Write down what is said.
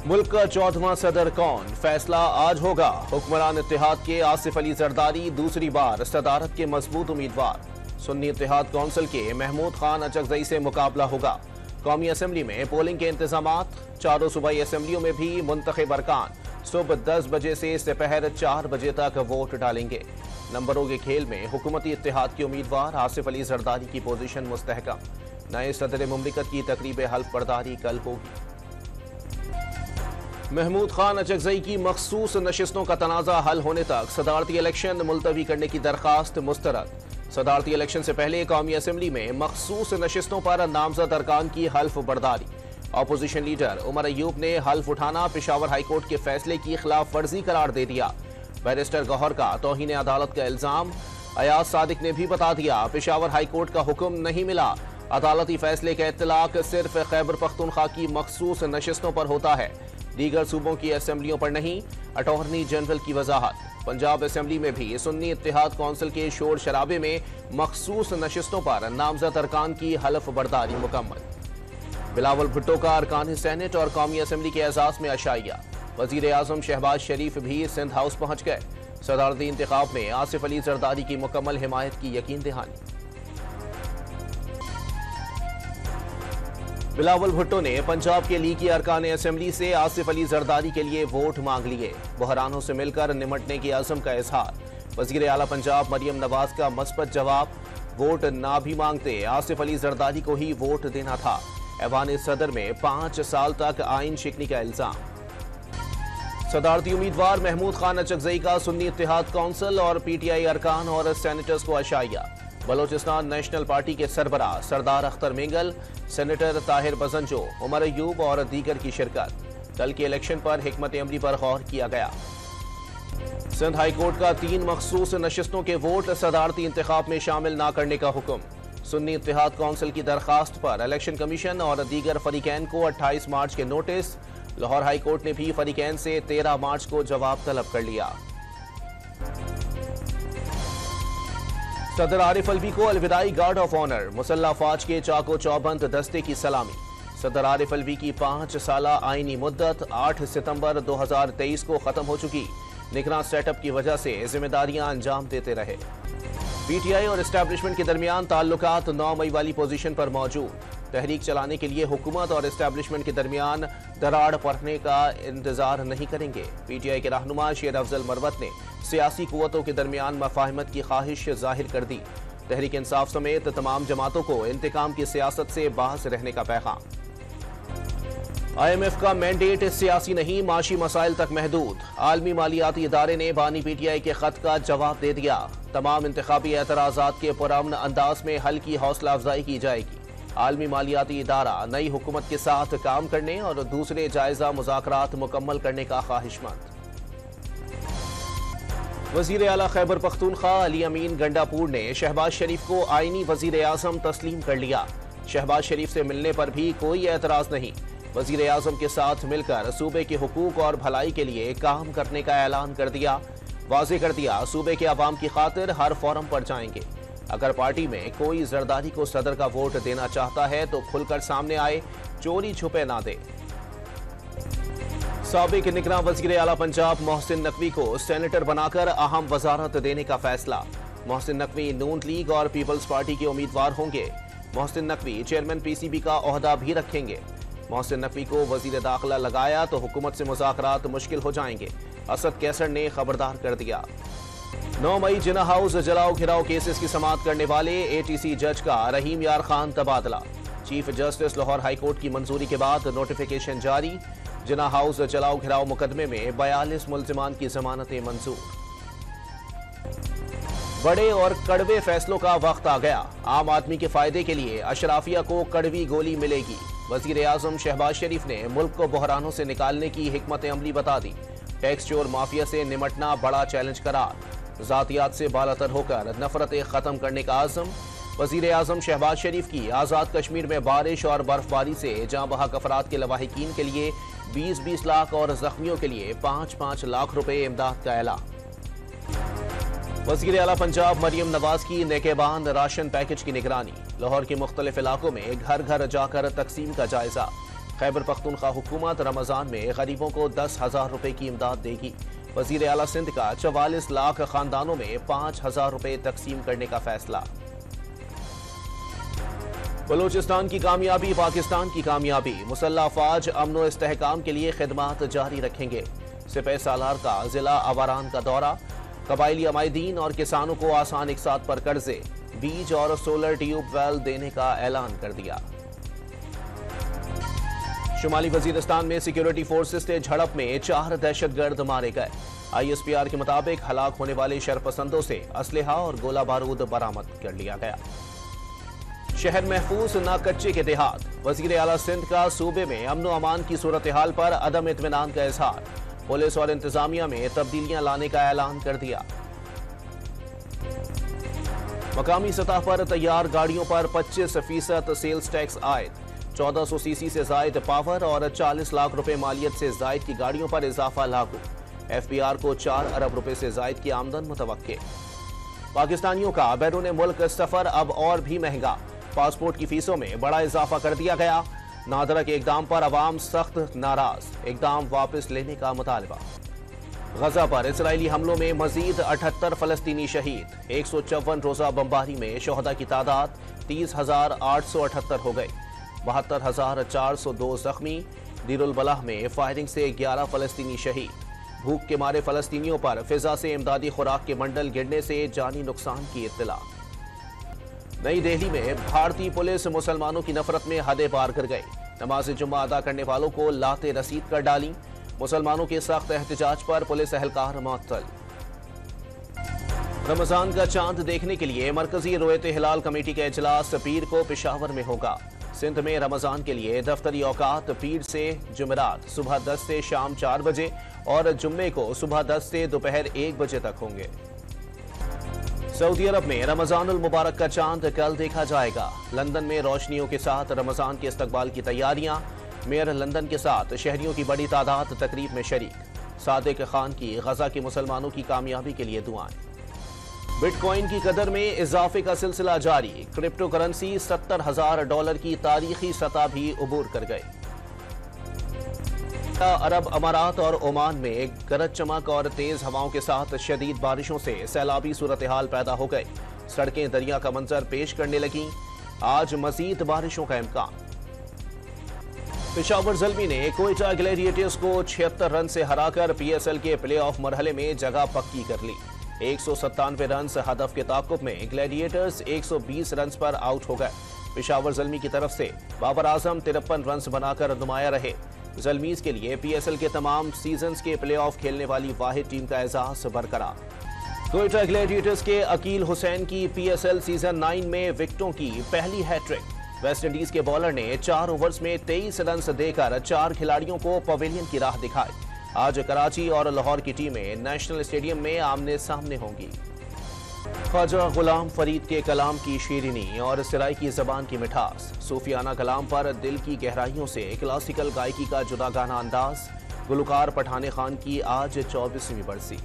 मुल्क का 14वां सदर कौन, फैसला आज होगा। हुक्मरान इत्तेहाद के आसिफ अली जरदारी दूसरी बार सदारत के मजबूत उम्मीदवार। सुन्नी इत्तेहाद कौंसिल के महमूद खान अचकजई से मुकाबला होगा। कौमी असम्बली में पोलिंग के इंतजामात। चारों सूबाई असम्बलियों में भी मुंतखब अरकान सुबह 10 बजे से दोपहर 4 बजे तक वोट डालेंगे। नंबरों के खेल में हुकूमती इत्तेहाद के उम्मीदवार आसिफ अली जरदारी की पोजीशन मुस्तहकम। नए सदर मुमलिकत की तकरीब हल्फ बर्दारी कल होगी। महमूद खान अचकजई की मखसूस नशिस्तों का तनाज़ा हल होने तक सदारती इलेक्शन मुलतवी करने की दरखास्त मुस्तरद। सदारती इलेक्शन से पहले कौमी असम्बली में मखसूस नशिस्तों पर नामजद अरकान की हल्फ बर्दारी। अपोजिशन लीडर उमर अयूब ने हल्फ उठाना पेशावर हाईकोर्ट के फैसले की खिलाफ वर्जी करार दे दिया। बैरिस्टर गौहर का तौहीन अदालत का इल्जाम। अयाज सादिक ने भी बता दिया पेशावर हाईकोर्ट का हुक्म नहीं मिला। अदालती फैसले का इत्तलाक सिर्फ खैबर पख्तूनख्वा की मखसूस नशिस्तों पर होता है, दीगर सूबों की असम्बलियों पर नहीं। अटॉर्नी जनरल की वजाहत। पंजाब असम्बली में भी सुन्नी इत्तेहाद कौंसिल के शोर शराबे में मखसूस नशिस्तों पर नामजद अरकान की हल्फ बर्दारी मुकम्मल। बिलावल भुट्टो का अरकान सेनेट और कौमी असम्बली के एजाज में अशाइया। वजीर आजम शहबाज शरीफ भी सिंध हाउस पहुंच गए। सदारती इंतखाब में आसिफ अली जरदारी की मुकम्मल हिमायत की यकीन दहानी। बिलावल भुट्टो ने पंजाब के लीगी अरकान असम्बली से आसिफ अली जरदारी के लिए वोट मांग लिए। बहरानों से मिलकर निमटने की आज़म का इजहार। वजीर आला पंजाब मरियम नवाज का मस्बत जवाब। वोट ना भी मांगते आसिफ अली जरदारी को ही वोट देना था। ऐवान सदर में 5 साल तक आइन शिकनी का इल्जाम। सदारती उम्मीदवार महमूद खान अचकजई का सुन्नी इत्तेहाद कौंसिल और PTI अरकान और सेनेटर्स को अशाइया। बलोचिस्तान नेशनल पार्टी के सरबराह सरदार अख्तर मेंगल, सेनेटर ताहिर बजंजो, उमर अयूब और दीगर की शिरकत। कल के इलेक्शन पर हिकमत अमली पर गौर किया गया। सिंध हाई कोर्ट का 3 मखसूस नशिस्तों के वोट सदारती इंतखाब में शामिल न करने का हुक्म। सुन्नी इत्तेहाद कौंसिल की दरखास्त पर इलेक्शन कमीशन और दीगर फरीकैन को 28 मार्च के नोटिस। लाहौर हाई कोर्ट ने भी फरीकैन से 13 मार्च को जवाब तलब कर लिया। सदर आरिफ अलवी को अलविदाई गार्ड ऑफ ऑनर। मुसल्ला फौज के चाको चौबंद दस्ते की सलामी। सदर आरिफ अलवी की 5 साला आईनी मुद्दत 8 सितंबर 2023 को खत्म हो चुकी। निगरान सेटअप की वजह से जिम्मेदारियां अंजाम देते रहे। PTI और एस्टैब्लिशमेंट के दरमियान ताल्लुकात 9 मई वाली पोजीशन पर मौजूद। तहरीक चलाने के लिए हुकूमत और एस्टैब्लिशमेंट के दरमियान दरार पड़ने का इंतजार नहीं करेंगे। PTI के रहनुमा शेर अफजल मरवत ने सियासी कुव्वतों के दरमियान मफाहिमत की ख्वाहिश जाहिर कर दी। तहरीक इंसाफ समेत तमाम जमातों को इंतकाम की सियासत से बाहर रहने का पैगाम। IMF का मैंडेट सियासी नहीं, माशी मसाइल तक महदूद। आलमी मालियाती इदारे ने बानी PTI के खत का जवाब दे दिया। तमाम इंतखाबी एतराजात के पुरअमन अंदाज में हल की हौसला अफजाई की जाएगी। आलमी मालियाती इदारा नई हुकूमत के साथ काम करने और दूसरे जायजा मुज़ाकरात मुकम्मल करने का ख्वाहिशमंद। वजीर आला खैबर पख्तूनख्वा अली अमीन गंडापुर ने शहबाज शरीफ को आईनी वजीर आजम तस्लीम कर लिया। शहबाज शरीफ से मिलने पर भी कोई एतराज नहीं। वजीर आजम के साथ मिलकर सूबे के हुकूक और भलाई के लिए काम करने का ऐलान कर दिया। वाज़ेह कर दिया सूबे के अवाम की खातिर हर फोरम पर जाएंगे। अगर पार्टी में कोई जरदारी को सदर का वोट देना चाहता है तो खुलकर सामने आए, चोरी छुपे ना दे। साबिक निगरान वजीर आला पंजाब मोहसिन नकवी को सेनेटर बनाकर अहम वजारत देने का फैसला। मोहसिन नकवी नून लीग और पीपल्स पार्टी के उम्मीदवार होंगे। मोहसिन नकवी चेयरमैन PCB का ओहदा भी रखेंगे। मोहसिन नकवी को वजीर दाखिला लगाया तो हुकूमत से मुज़ाकरात मुश्किल हो जाएंगे। असद कैसर ने खबरदार कर दिया। 9 मई जिना हाउस जलाओ घिराव केसेस की समाअत करने वाले ATC जज का रहीम यार खान तबादला। Chief justice Lahore high court की मंजूरी के बाद नोटिफिकेशन जारी। जिना हाउस जलाओ घिराव मुकदमे में 42 मुल्जिमान की जमानतें मंजूर। बड़े और कड़वे फैसलों का वक्त आ गया। आम आदमी के फायदे के लिए अशराफिया को कड़वी गोली मिलेगी। वजीर आजम शहबाज शरीफ ने मुल्क को बहरानों से निकालने की हिकमत अमली बता दी। टैक्स चोर माफिया से निमटना बड़ा चैलेंज करार। जातियात से बालातर होकर नफरतें खत्म करने का आज़म। वजीर आजम शहबाज शरीफ की आज़ाद कश्मीर में बारिश और बर्फबारी से जाँ बहक अफराद के लवाहिकीन के लिए 20-20 लाख और जख्मियों के लिए 5-5 लाख रुपए इमदाद का ऐलान। वज़ीर आला पंजाब मरियम नवाज की नेकेबान राशन पैकेज की निगरानी। लाहौर के मुख्तलिफ इलाकों में घर घर जाकर तकसीम का जायजा। खैबर पख्तूनख्वा हुकूमत रमजान में गरीबों को 10,000 रुपए की इमदाद देगी। वजीर आला सिंध का 44 लाख खानदानों में 5,000 रुपए तकसीम करने का फैसला। बलूचिस्तान की कामयाबी पाकिस्तान की कामयाबी, मुसल्लह अफवाज अमन व इस्तेहकाम के लिए खिदमात जारी रखेंगे। सिपह सालार का जिला अवारान का दौरा, कबायली अमायदीन और किसानों को आसान इकसात पर कर्जे, बीज और सोलर ट्यूबवेल देने का ऐलान कर दिया। शुमाली वजीरिस्तान में सिक्योरिटी फोर्सेस से झड़प में 4 दहशतगर्द मारे गए। ISPR के मुताबिक हलाक होने वाले शरपसंदों से असलहा और गोला बारूद बरामद कर लिया गया। शहर महफूज ना कच्चे के देहात, वजीर आला सिंध का सूबे में अमन व अमान की सूरत हाल पर अदम इत्मीनान का इजहार, पुलिस और इंतजामिया में तब्दीलियां लाने का ऐलान कर दिया। मकामी सतह पर तैयार गाड़ियों पर 25% सेल्स टैक्स आयद, 1400 सीसी से जायद पावर और 40 लाख रुपए मालियत से जायद की गाड़ियों पर इजाफा लागू। FBR को 4 अरब रुपए से जायद की आमदन मुतवक्के। पाकिस्तानियों का बैरून मुल्क सफर अब और भी महंगा, पासपोर्ट की फीसों में बड़ा इजाफा कर दिया गया। नादरा के इकदाम पर अवाम सख्त नाराज, इकदाम वापस लेने का मुतालबा। गजा पर इसराइली हमलों में मजीद 78 फलस्तीनी शहीद, 154 रोजा बमबारी में शोहदा की तादाद 30,878 हो गई, 72,402 जख्मी। दीरुल बलाह में फायरिंग से 11 फलस्तीनी शहीद। भूख के मारे फलस्तीनियों पर फिजा से इमदादी खुराक के बंडल गिरने से जानी नुकसान की इत्तला। नई दिल्ली में भारतीय पुलिस मुसलमानों की नफरत में हदें पार कर गई, नमाज जुम्मा अदा करने वालों को लाते रसीद कर डाली। मुसलमानों के सख्त एहतजाज पर पुलिस एहलकार मुअत्तल। रमजान का चांद देखने के लिए मरकजी रोयत हिलाल कमेटी का इजलास पीर को पेशावर में होगा। सिंध में रमजान के लिए दफ्तरी औकात पीर से जुमेरात सुबह 10 से शाम 4 बजे और जुम्मे को सुबह 10 से दोपहर 1 बजे तक होंगे। सऊदी अरब में रमजानुल मुबारक का चांद कल देखा जाएगा। लंदन में रोशनियों के साथ रमजान के इस्तकबाल की तैयारियां, मेयर लंदन के साथ शहरियों की बड़ी तादाद तकरीब में शरीक। सादिक खान की गजा के मुसलमानों की कामयाबी के लिए दुआएं। बिटकॉइन की कदर में इजाफे का सिलसिला जारी, क्रिप्टो करेंसी $70,000 की तारीखी सतह भी उबूर कर गई। अरब अमारात और ओमान में गरज चमक और तेज हवाओं के साथ शदीद बारिशों से सैलाबी सूरत हाल पैदा हो गई। सड़कें दरिया का मंजर पेश करने लगीं। आज मजीद बारिशों का इम्कान। पेशावर ज़ल्मी ने कोयटा ग्लैडिएटर्स को 76 रन से हराकर PSL के प्ले ऑफ मरहले में जगह पक्की कर ली। 197 रन हदफ के ताक़ुब में ग्लैडिएटर्स 120 रन पर आउट हो गए। पेशावर ज़ल्मी की तरफ से बाबर आजम 53 रन बनाकर नुमाया रहे। ज़ल्मीज के लिए PSL के तमाम सीजन्स के प्ले ऑफ खेलने वाली वाहिद टीम का एजाज बरकरार। कोयटा ग्लैडिएटर्स के अकील हुसैन की PSL सीजन 9 में विकेटों की पहली हैट्रिक। वेस्टइंडीज के बॉलर ने 4 ओवर्स में 23 रन देकर 4 खिलाड़ियों को पवेलियन की राह दिखाई। आज कराची और लाहौर की टीमें नेशनल स्टेडियम में आमने सामने होंगी। ख्वाजा गुलाम फरीद के कलाम की शीरीनी और सिराई की जबान की मिठास, सूफियाना कलाम पर दिल की गहराइयों से क्लासिकल गायकी का जुदा गाना अंदाज। गुलकार पठान खान की आज 24वीं बरसी।